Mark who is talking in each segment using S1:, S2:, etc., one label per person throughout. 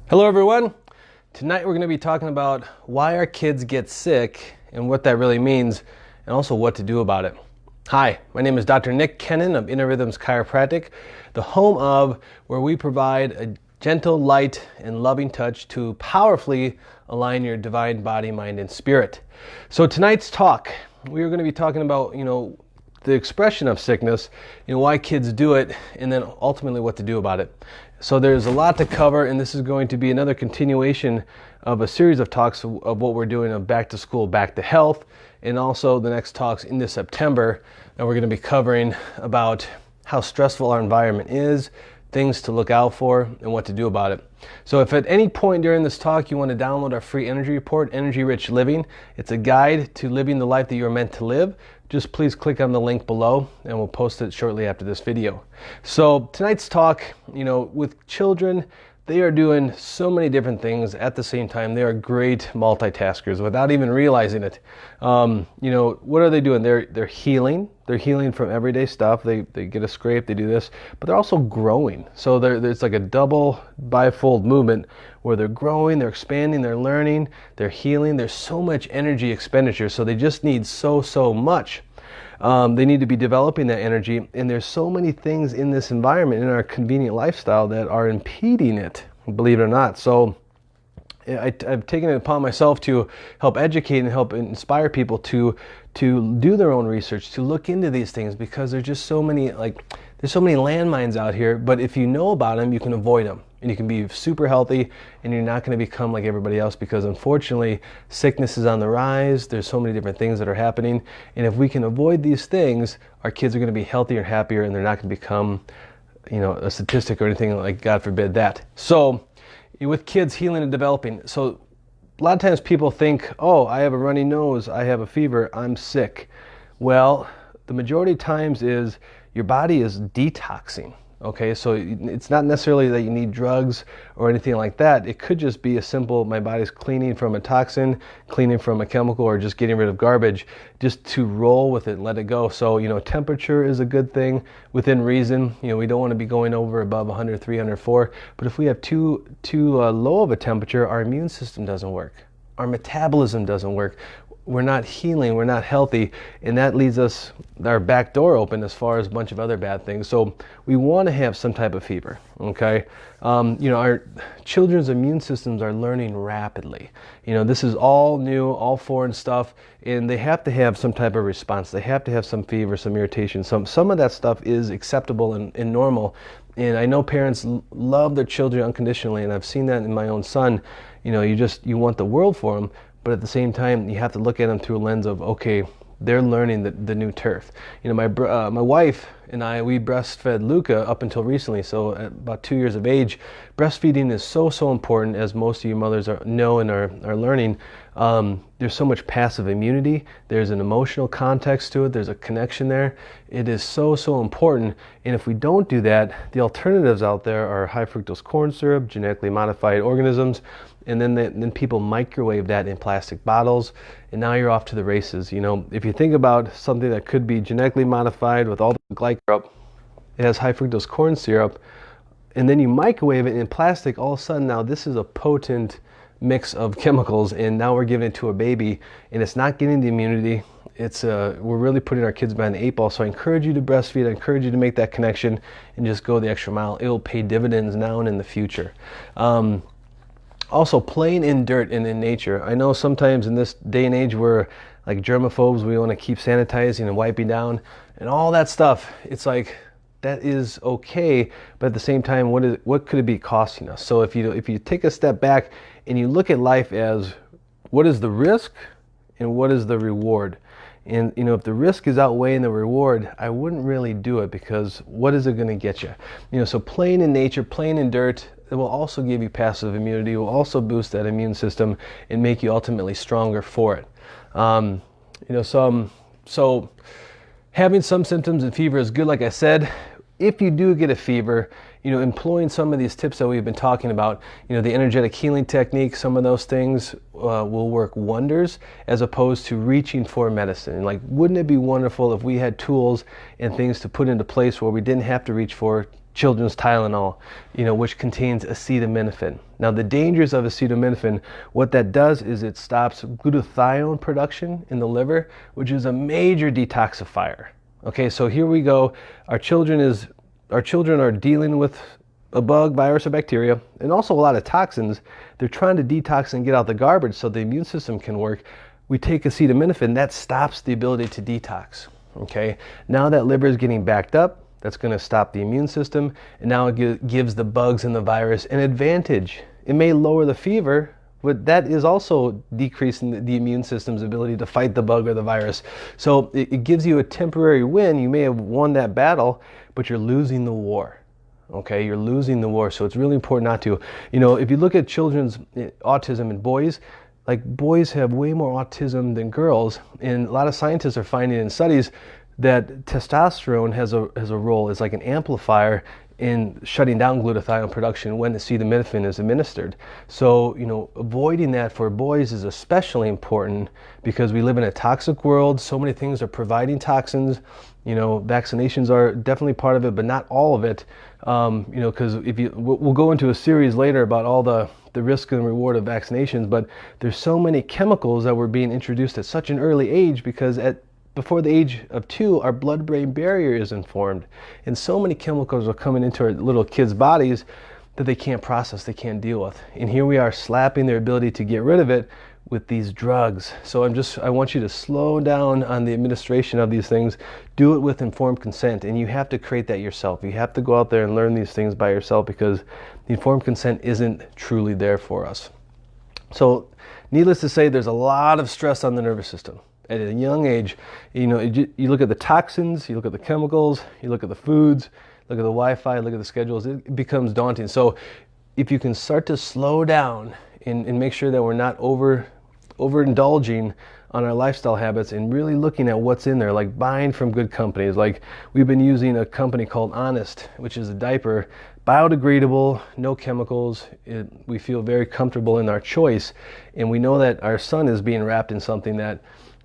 S1: Hello everyone. Tonight we're going to be talking about why our kids get sick and what that really means, and also what to do about it. Hi, my name is Dr. Nick Kennan of Inner Rhythms Chiropractic, the home of where we provide a gentle, light, and loving touch to powerfully align your divine body, mind, and spirit. So tonight's talk, we are going to be talking about, the expression of sickness, why kids do it, and then ultimately what to do about it. So there's a lot to cover, and this is going to be another continuation of a series of talks of what we're doing of Back to School, Back to Health, and also the next talks into September that we're going to be covering about how stressful our environment is, things to look out for, and what to do about it. So if at any point during this talk you want to download our free energy report, Energy Rich Living, it's a guide to living the life that you're meant to live. Just please click on the link below and we'll post it shortly after this video. So tonight's talk, with children, they are doing so many different things at the same time. They are great multitaskers without even realizing it. What are they doing? They're healing. They're healing from everyday stuff. They get a scrape, they do this, but they're also growing. So there's like a double, bifold movement where they're growing, they're expanding, they're learning, they're healing. There's so much energy expenditure, so they just need so much. They need to be developing that energy, and there's so many things in this environment, in our convenient lifestyle, that are impeding it, believe it or not. So I've taken it upon myself to help educate and help inspire people to do their own research, to look into these things, because there's just so many, there's so many landmines out here, but if you know about them, you can avoid them. And you can be super healthy, and you're not going to become like everybody else, because unfortunately sickness is on the rise. There's so many different things that are happening, and if we can avoid these things, our kids are going to be healthier and happier, and they're not going to become a statistic or anything, like God forbid that. So with kids healing and developing, so a lot of times people think, oh, I have a runny nose, I have a fever, I'm sick. Well, the majority of times is your body is detoxing. Okay, so it's not necessarily that you need drugs or anything like that. It could just be a simple, my body's cleaning from a toxin, cleaning from a chemical, or just getting rid of garbage, just to roll with it and let it go. So, temperature is a good thing within reason. We don't want to be going over above 100, 300, 4. But if we have too low of a temperature, our immune system doesn't work. Our metabolism doesn't work. We're not healing, we're not healthy, and that leaves us our back door open as far as a bunch of other bad things. So we want to have some type of fever, okay? Our children's immune systems are learning rapidly. This is all new, all foreign stuff, and they have to have some type of response. They have to have some fever, some irritation. Some of that stuff is acceptable and normal. And I know parents love their children unconditionally, and I've seen that in my own son. You want the world for them. But at the same time, you have to look at them through a lens of, okay, they're learning the new turf. My wife and I, we breastfed Luca up until recently. So at about 2 years of age, breastfeeding is so important, as most of you mothers know and are learning. There's so much passive immunity. There's an emotional context to it. There's a connection there. It is so important. And if we don't do that, the alternatives out there are high fructose corn syrup, genetically modified organisms, and then people microwave that in plastic bottles, and now you're off to the races. If you think about something that could be genetically modified with all the glycerol, it has high fructose corn syrup, and then you microwave it in plastic, all of a sudden now this is a potent mix of chemicals, and now we're giving it to a baby, and it's not getting the immunity. We're really putting our kids behind the 8 ball. So I encourage you to breastfeed. I encourage you to make that connection and just go the extra mile. It will pay dividends now and in the future. Also, playing in dirt and in nature. I know sometimes in this day and age we're like germaphobes. We want to keep sanitizing and wiping down and all that stuff. It's like, that is okay, but at the same time, what could it be costing us? So if you take a step back and you look at life as, what is the risk and what is the reward? And if the risk is outweighing the reward, I wouldn't really do it, because what is it going to get you? So playing in nature, playing in dirt, it will also give you passive immunity. It will also boost that immune system and make you ultimately stronger for it. So having some symptoms and fever is good, like I said. If you do get a fever, employing some of these tips that we've been talking about, the energetic healing technique, some of those things will work wonders, as opposed to reaching for medicine. Wouldn't it be wonderful if we had tools and things to put into place where we didn't have to reach for children's Tylenol, which contains acetaminophen. Now, the dangers of acetaminophen, what that does is it stops glutathione production in the liver, which is a major detoxifier. Okay, so here we go. Our children are dealing with a bug, virus, or bacteria, and also a lot of toxins. They're trying to detox and get out the garbage so the immune system can work. We take acetaminophen, that stops the ability to detox. Okay, now that liver is getting backed up, that's going to stop the immune system, and now it gives the bugs and the virus an advantage. It may lower the fever, but that is also decreasing the immune system's ability to fight the bug or the virus. So it gives you a temporary win. You may have won that battle, but you're losing the war. Okay, you're losing the war. So it's really important not to. If you look at children's autism in boys, like boys have way more autism than girls, and a lot of scientists are finding in studies that testosterone has a role as like an amplifier in shutting down glutathione production when acetaminophen is administered. So, avoiding that for boys is especially important because we live in a toxic world. So many things are providing toxins. Vaccinations are definitely part of it, but not all of it. Because we'll go into a series later about all the risk and reward of vaccinations, but there's so many chemicals that were being introduced at such an early age because before the age of 2, our blood-brain barrier isn't formed. And so many chemicals are coming into our little kids' bodies that they can't process, they can't deal with. And here we are slapping their ability to get rid of it with these drugs. So I want you to slow down on the administration of these things. Do it with informed consent, and you have to create that yourself. You have to go out there and learn these things by yourself because the informed consent isn't truly there for us. So needless to say, there's a lot of stress on the nervous system. At a young age, you look at the toxins, you look at the chemicals, you look at the foods, look at the Wi-Fi, look at the schedules, it becomes daunting. So if you can start to slow down and make sure that we're not overindulging on our lifestyle habits and really looking at what's in there, like buying from good companies. Like we've been using a company called Honest, which is a diaper, biodegradable, no chemicals. We feel very comfortable in our choice, and we know that our son is being wrapped in something that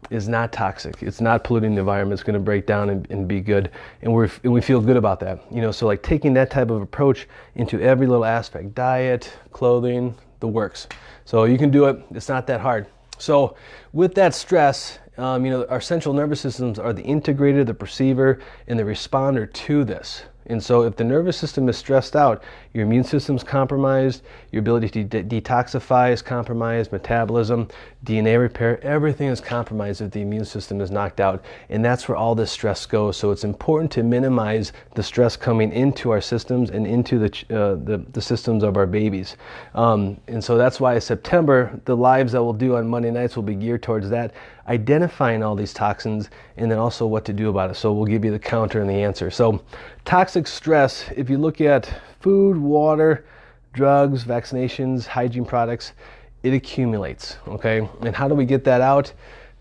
S1: is not toxic. It's not polluting the environment. It's going to break down and be good, and we feel good about that. So like taking that type of approach into every little aspect, diet, clothing, the works. So you can do it. It's not that hard. So with that stress, our central nervous systems are the integrator, the perceiver, and the responder to this. And so if the nervous system is stressed out, your immune system's compromised, your ability to detoxify is compromised, metabolism, DNA repair, everything is compromised if the immune system is knocked out. And that's where all this stress goes. So it's important to minimize the stress coming into our systems and into the systems of our babies. And so that's why September, the lives that we'll do on Monday nights will be geared towards that, identifying all these toxins and then also what to do about it. So we'll give you the counter and the answer. So toxic stress, if you look at food, water, drugs, vaccinations, hygiene products, it accumulates, okay? And how do we get that out?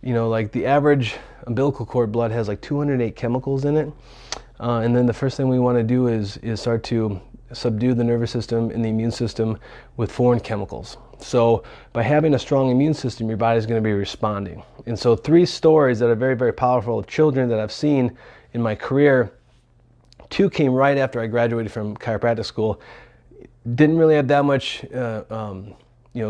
S1: Like the average umbilical cord blood has like 208 chemicals in it. And then the first thing we want to do is start to subdue the nervous system and the immune system with foreign chemicals. So by having a strong immune system, your body's going to be responding. And so 3 stories that are very, very powerful of children that I've seen in my career. 2 came right after I graduated from chiropractic school. Didn't really have that much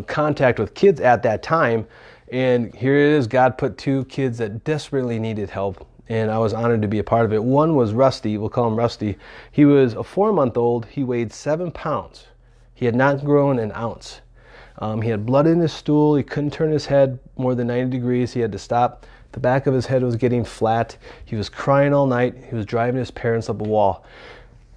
S1: contact with kids at that time. And here it is, God put 2 kids that desperately needed help. And I was honored to be a part of it. One was Rusty, we'll call him Rusty. He was a 4-month-old, he weighed 7 pounds. He had not grown an ounce. He had blood in his stool, he couldn't turn his head more than 90 degrees, he had to stop. The back of his head was getting flat. He was crying all night. He was driving his parents up a wall.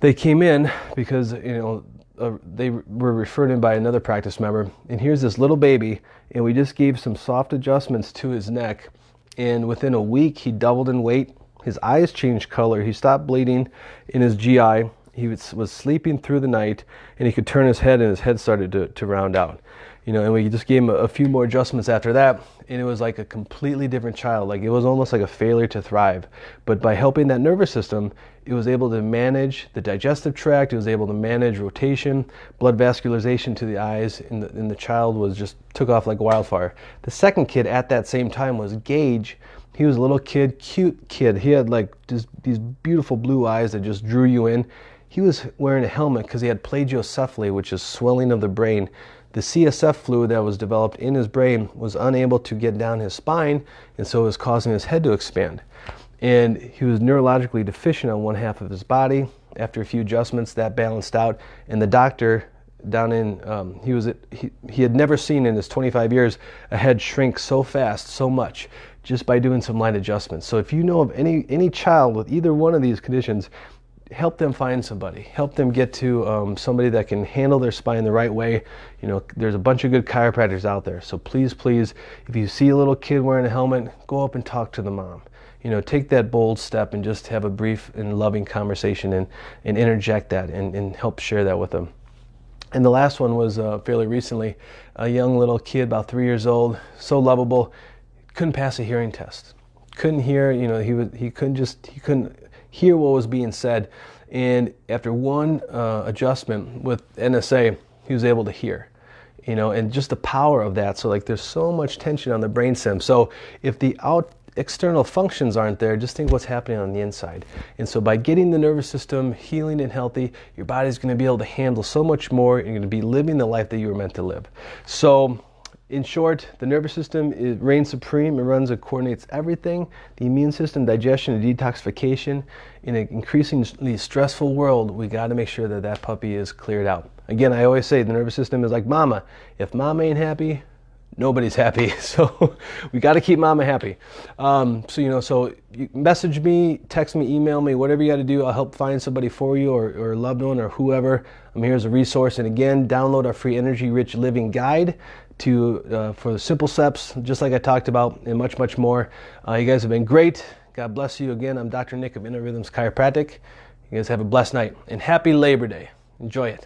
S1: They came in because, they were referred in by another practice member. And here's this little baby, and we just gave some soft adjustments to his neck. And within a week, he doubled in weight. His eyes changed color. He stopped bleeding in his GI. He was sleeping through the night, and he could turn his head, and his head started to round out. And we just gave him a few more adjustments after that, and it was like a completely different child. Like it was almost like a failure to thrive. But by helping that nervous system, it was able to manage the digestive tract, it was able to manage rotation, blood vascularization to the eyes, and the child took off like wildfire. The second kid at that same time was Gage. He was a little kid, cute kid. He had like just these beautiful blue eyes that just drew you in. he was wearing a helmet because he had plagiocephaly, which is swelling of the brain. The CSF fluid that was developed in his brain was unable to get down his spine, and so it was causing his head to expand. And he was neurologically deficient on one half of his body. After a few adjustments, that balanced out, and the doctor down in, he had never seen in his 25 years a head shrink so fast, so much, just by doing some light adjustments. So if you know of any child with either one of these conditions, help them find somebody. Help them get to somebody that can handle their spine the right way. You know, there's a bunch of good chiropractors out there. So please, please, if you see a little kid wearing a helmet, go up and talk to the mom. You know, take that bold step and just have a brief and loving conversation and interject that and help share that with them. And the last one was fairly recently, a young little kid, about 3 years old, so lovable, couldn't pass a hearing test. Couldn't hear, you know, he couldn't hear what was being said. And after one adjustment with NSA, he was able to hear. You know, and just the power of that. So like there's so much tension on the brainstem. So if the external functions aren't there, just think what's happening on the inside. And so by getting the nervous system healing and healthy, your body's going to be able to handle so much more. You're going to be living the life that you were meant to live. So in short, the nervous system reigns supreme. It runs and coordinates everything. The immune system, digestion, and detoxification. In an increasingly stressful world, we got to make sure that that puppy is cleared out. Again, I always say the nervous system is like mama. If mama ain't happy, nobody's happy. So we got to keep mama happy. So you message me, text me, email me, whatever you got to do. I'll help find somebody for you or a loved one or whoever. I'm here as a resource. And again, download our free Energy Rich Living Guide for the simple steps, just like I talked about, and much, much more. You guys have been great. God bless you. Again, I'm Dr. Nick of Inner Rhythms Chiropractic. You guys have a blessed night and happy Labor Day. Enjoy it.